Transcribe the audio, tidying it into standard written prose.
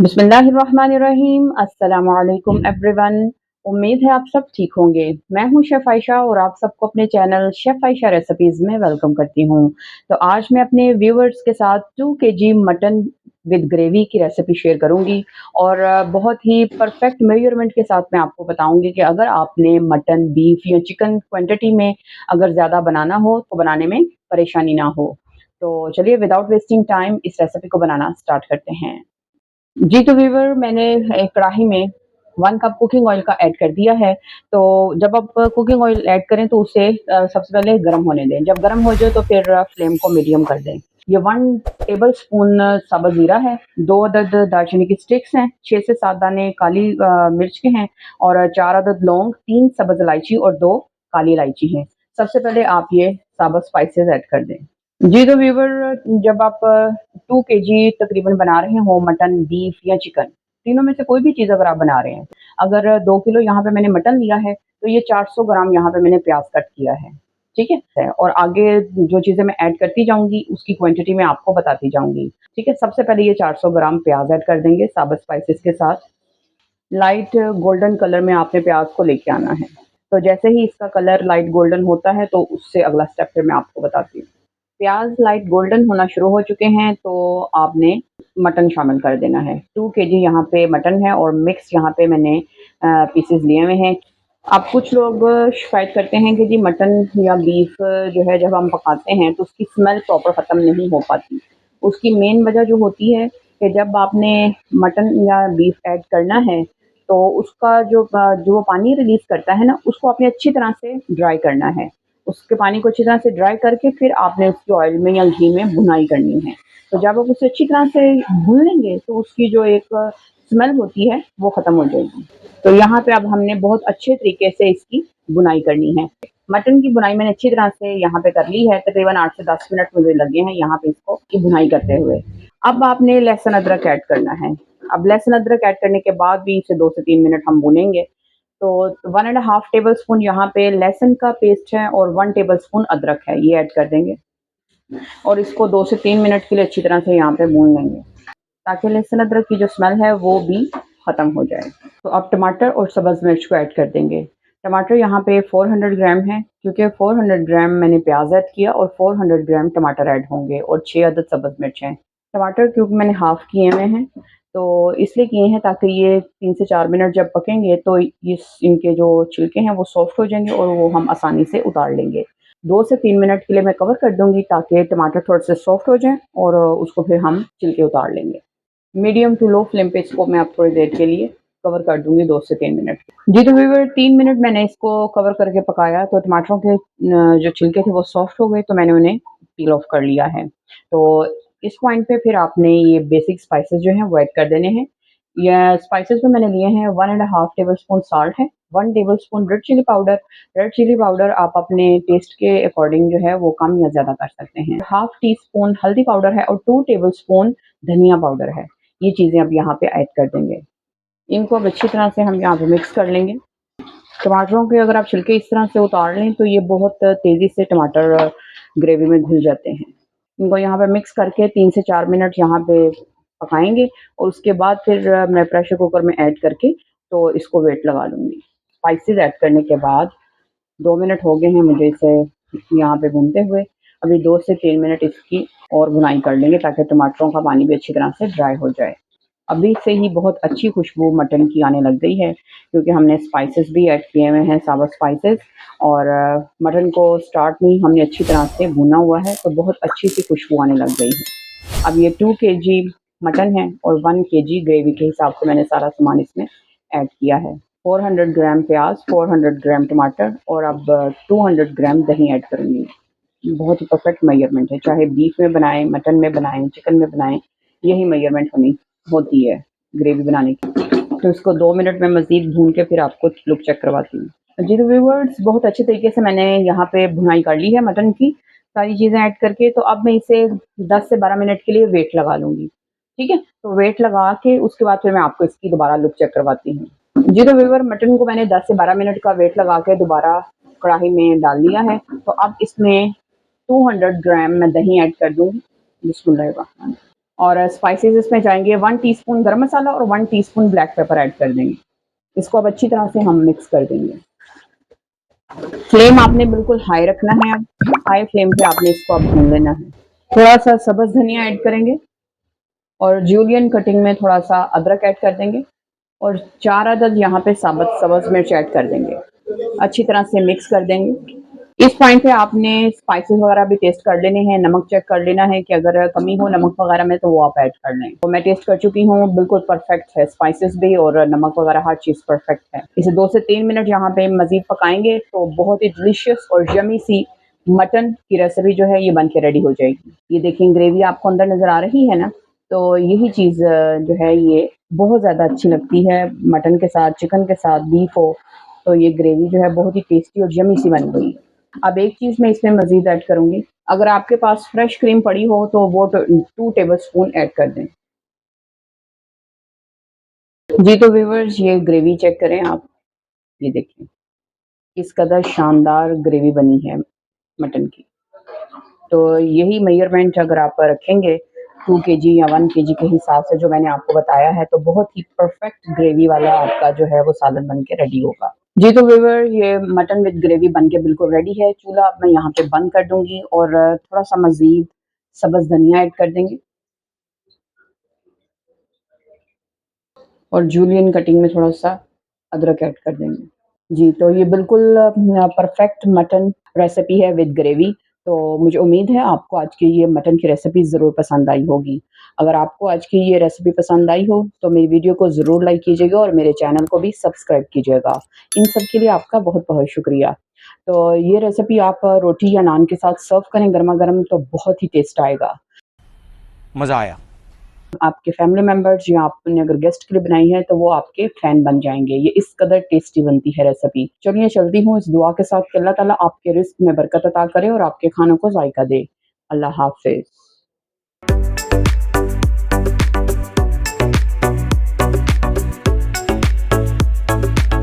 बिस्मिल्लाहिर्रहमानिर्रहीम। अस्सलामुअलैकुम एवरीवन। उम्मीद है आप सब ठीक होंगे। मैं हूं शेफ़ आयशा और आप सबको अपने चैनल शेफ़ आयशा रेसिपीज़ में वेलकम करती हूं। तो आज मैं अपने व्यूअर्स के साथ 2 केजी मटन विद ग्रेवी की रेसिपी शेयर करूंगी और बहुत ही परफेक्ट मेजरमेंट के साथ मैं आपको बताऊंगी कि अगर आपने मटन, बीफ या चिकन क्वांटिटी में अगर ज़्यादा बनाना हो तो बनाने में परेशानी ना हो। तो चलिए विदाउट वेस्टिंग टाइम इस रेसिपी को बनाना स्टार्ट करते हैं। जी, तो व्यूअर मैंने एक कढ़ाई में 1 कप कुकिंग ऑयल का ऐड कर दिया है। तो जब आप कुकिंग ऑयल ऐड करें तो उसे सबसे पहले गरम होने दें। जब गरम हो जाए तो फिर फ्लेम को मीडियम कर दें। ये 1 टेबलस्पून साबुत ज़ीरा है, 2 अदद दालचीनी की स्टिक्स हैं, 6 से 7 दाने काली मिर्च के हैं और 4 अदद लौंग, 3 सब्ज़ इलायची और 2 काली इलायची हैं। सबसे पहले आप ये साबुत स्पाइसेस ऐड कर दें। जी, तो व्यूअर जब आप 2 केजी तकरीबन बना रहे हो मटन, बीफ या चिकन, तीनों में से कोई भी चीज़ अगर आप बना रहे हैं, अगर 2 किलो यहाँ पे मैंने मटन लिया है, तो ये 400 ग्राम यहाँ पे मैंने प्याज़ कट किया है, ठीक है? और आगे जो चीज़ें मैं ऐड करती जाऊँगी, उसकी क्वांटिटी मैं आपको बताती जाऊँगी, ठीक है? सबसे पहले ये 400 ग्राम प्याज़ ऐड कर देंगे साबुत स्पाइसेस के साथ। लाइट गोल्डन कलर में आपने प्याज़ को लेके आना है। तो जैसे ही इसका कलर लाइट गोल्डन होता है, तो उससे अगला स्टेप फिर मैं आपको बताती हूँ। प्याज़ लाइट गोल्डन होना शुरू हो चुके हैं तो आपने मटन शामिल कर देना है। 2 केजी यहाँ पे मटन है और मिक्स यहाँ पे मैंने पीसेस लिए हुए हैं। अब कुछ लोग शिकायत करते हैं कि जी मटन या बीफ जो है जब हम पकाते हैं तो उसकी स्मेल प्रॉपर ख़त्म नहीं हो पाती। उसकी मेन वजह जो होती है कि जब आपने मटन या बीफ ऐड करना है तो उसका जो वो पानी रिलीज़ करता है ना, उसको आपने अच्छी तरह से ड्राई करना है। उसके पानी को अच्छी तरह से ड्राई करके फिर आपने उसकी ऑयल में या घी में भुनाई करनी है। तो जब आप उसे अच्छी तरह से भून लेंगे तो उसकी जो एक स्मेल होती है वो ख़त्म हो जाएगी। तो यहाँ पे अब हमने बहुत अच्छे तरीके से इसकी बुनाई करनी है। मटन की बुनाई मैंने अच्छी तरह से यहाँ पे कर ली है, तकरीबन 8 से 10 मिनट मुझे लगे हैं यहाँ पे इसको की बुनाई करते हुए। अब आपने लहसुन अदरक ऐड करना है। अब लहसुन अदरक ऐड करने के बाद भी इसे 2 से 3 मिनट हम भूनेंगे। तो 1 एंड हाफ टेबलस्पून यहाँ पे लहसुन का पेस्ट है और 1 टेबलस्पून अदरक है, ये ऐड कर देंगे और इसको 2 से 3 मिनट के लिए अच्छी तरह से यहाँ पे भून लेंगे, ताकि लहसुन अदरक की जो स्मेल है वो भी ख़त्म हो जाए। तो अब टमाटर और सब्ज़ मिर्च को ऐड कर देंगे। टमाटर यहाँ पे 400 ग्राम है, क्योंकि 400 ग्राम मैंने प्याज़ ऐड किया और 400 ग्राम टमाटर ऐड होंगे और 6 अदद सब्ज़ मिर्च हैं। टमाटर क्योंकि मैंने हाफ़ किए हुए हैं, तो इसलिए किए हैं ताकि ये 3 से 4 मिनट जब पकेंगे तो इनके जो छिलके हैं वो सॉफ्ट हो जाएँगे और वो हम आसानी से उतार लेंगे। 2 से 3 मिनट के लिए मैं कवर कर दूँगी ताकि टमाटर थोड़े से सॉफ्ट हो जाएँ और उसको फिर हम छिलके उतार लेंगे। मीडियम टू लो फ्लेम पे इसको मैं अब थोड़ी देर के लिए कवर कर दूँगी 2 से 3 मिनट। जी, तो व्यूअर 3 मिनट मैंने इसको कवर करके पकाया तो टमाटरों के जो छिलके थे वो सॉफ्ट हो गए, तो मैंने उन्हें पील ऑफ कर लिया है। तो इस पॉइंट पे फिर आपने ये बेसिक स्पाइसेस जो हैं वो ऐड कर देने हैं। या स्पाइसेस में मैंने लिए हैं 1 एंड हाफ टेबलस्पून साल्ट है, 1 tablespoon red chilli powder. Red chilli powder आप अपने टेस्ट के अकॉर्डिंग जो है वो कम या ज़्यादा कर सकते हैं। हाफ टी स्पून हल्दी पाउडर है और 2 टेबलस्पून धनिया पाउडर है। ये चीज़ें अब यहाँ पे ऐड कर देंगे। इनको अब अच्छी तरह से हम यहाँ पे मिक्स कर लेंगे। टमाटरों के अगर आप छिलके इस तरह से उतार लें तो ये बहुत तेज़ी से टमाटर ग्रेवी में घुल जाते हैं। इनको यहाँ पे मिक्स करके 3 से 4 मिनट यहाँ पे पकाएँगे और उसके बाद फिर मैं प्रेशर कुकर में ऐड करके तो इसको वेट लगा लूँगी। स्पाइसेस ऐड करने के बाद 2 मिनट हो गए हैं मुझे इसे यहाँ पे भूनते हुए। अभी 2 से 3 मिनट इसकी और भुनाई कर लेंगे ताकि टमाटरों का पानी भी अच्छी तरह से ड्राई हो जाए। अभी से ही बहुत अच्छी खुशबू मटन की आने लग गई है, क्योंकि हमने स्पाइसेस भी ऐड किए हुए हैं, साबुत स्पाइसेस, और मटन को स्टार्ट में ही हमने अच्छी तरह से भुना हुआ है, तो बहुत अच्छी सी खुशबू आने लग गई है। अब ये 2 केजी मटन है और 1 केजी ग्रेवी के हिसाब से मैंने सारा सामान इसमें ऐड किया है। 400 ग्राम प्याज, 400 ग्राम टमाटर और अब 200 ग्राम दही ऐड करूँगी। बहुत ही परफेक्ट मेजरमेंट है, चाहे बीफ में बनाएं, मटन में बनाएं, चिकन में बनाएं, यही मेजरमेंट होती है ग्रेवी बनाने की। तो इसको 2 मिनट में मज़ीद भून के फिर आपको लुक चेक करवाती हूँ। जी, तो व्यूअर्स बहुत अच्छे तरीके से मैंने यहाँ पे भुनाई कर ली है मटन की, सारी चीज़ें ऐड करके। तो अब मैं इसे 10 से 12 मिनट के लिए वेट लगा लूँगी, ठीक है? तो वेट लगा के उसके बाद फिर मैं आपको इसकी दोबारा लुक चेक करवाती हूँ। जी, तो व्यूअर मटन को मैंने 10 से 12 मिनट का वेट लगा के दोबारा कढ़ाई में डाल लिया है। तो अब इसमें 200 ग्राम मैं दही ऐड कर दूँगी। बिस्मिल्लाहिर्रहमानिर्रहीम। और स्पाइसेस इसमें जाएँगे 1 टीस्पून गरम मसाला और 1 टीस्पून ब्लैक पेपर ऐड कर देंगे। इसको अब अच्छी तरह से हम मिक्स कर देंगे। फ्लेम आपने बिल्कुल हाई रखना है अब, हाई फ्लेम पे आपने इसको अब भून लेना है। थोड़ा-सा सब्ज़ धनिया ऐड करेंगे और जूलियन कटिंग में थोड़ा-सा अदरक ऐड कर देंगे और 4 अदद यहाँ पे साबुत सब्ज़ मिर्च ऐड कर देंगे। अच्छी तरह से मिक्स कर देंगे। इस पॉइंट पे आपने स्पाइसेस वगैरह भी टेस्ट कर लेने हैं, नमक चेक कर लेना है कि अगर कमी हो नमक वगैरह में तो वो आप ऐड कर लें। तो मैं टेस्ट कर चुकी हूँ, बिल्कुल परफेक्ट है, स्पाइसेस भी और नमक वगैरह हर चीज़ परफेक्ट है। इसे 2 से 3 मिनट यहाँ पे मज़ीद पकाएँगे तो बहुत ही डिलीशियस और यम्मी सी मटन की रेसिपी जो है ये बन के रेडी हो जाएगी। ये देखिए ग्रेवी आपको अंदर नज़र आ रही है ना, तो यही चीज़ जो है ये बहुत ज़्यादा अच्छी लगती है मटन के साथ, चिकन के साथ, बीफ हो, तो ये ग्रेवी जो है बहुत ही टेस्टी और यम्मी सी बन गई। अब एक चीज़ मैं इसमें मज़ीद ऐड करूँगी, अगर आपके पास फ्रेश क्रीम पड़ी हो तो वो 2 टेबलस्पून ऐड कर दें। जी, तो व्यूअर्स ये ग्रेवी चेक करें आप, ये देखिए, किस कदर शानदार ग्रेवी बनी है मटन की। तो यही मेजरमेंट अगर आप रखेंगे 2 केजी या 1 केजी के हिसाब से जो मैंने आपको बताया है, तो बहुत ही परफेक्ट ग्रेवी वाला आपका जो है वो सालन बन के रेडी होगा। जी, तो व्यूअर ये मटन विद ग्रेवी बन के बिल्कुल रेडी है। चूल्हा अब मैं यहाँ पे बंद कर दूँगी और थोड़ा-सा मज़ीद सब्ज़ धनिया ऐड कर देंगे और जूलियन कटिंग में थोड़ा-सा अदरक ऐड कर देंगे। जी, तो ये बिल्कुल परफेक्ट मटन रेसिपी है विद ग्रेवी। तो मुझे उम्मीद है आपको आज की ये मटन की रेसिपी ज़रूर पसंद आई होगी। अगर आपको आज की ये रेसिपी पसंद आई हो, तो मेरी वीडियो को ज़रूर लाइक कीजिएगा और मेरे चैनल को भी सब्सक्राइब कीजिएगा। इन सब के लिए आपका बहुत-बहुत शुक्रिया। तो ये रेसिपी आप रोटी या नान के साथ सर्व करें गरमा-गरम तो बहुत ही टेस्ट आएगा। मज़ा आया। आपके फैमिली मेंबर्स या आपने अगर गेस्ट के लिए बनाई है तो वो आपके फैन बन जाएँगे। ये इस कदर टेस्टी बनती है रेसिपी। चलिए चलती हूँ इस दुआ के साथ कि अल्लाह ताला आपके रिज़्क में बरकत अता करे और आपके खानों को ज़ायका दे। अल्लाह हाफ़िज़।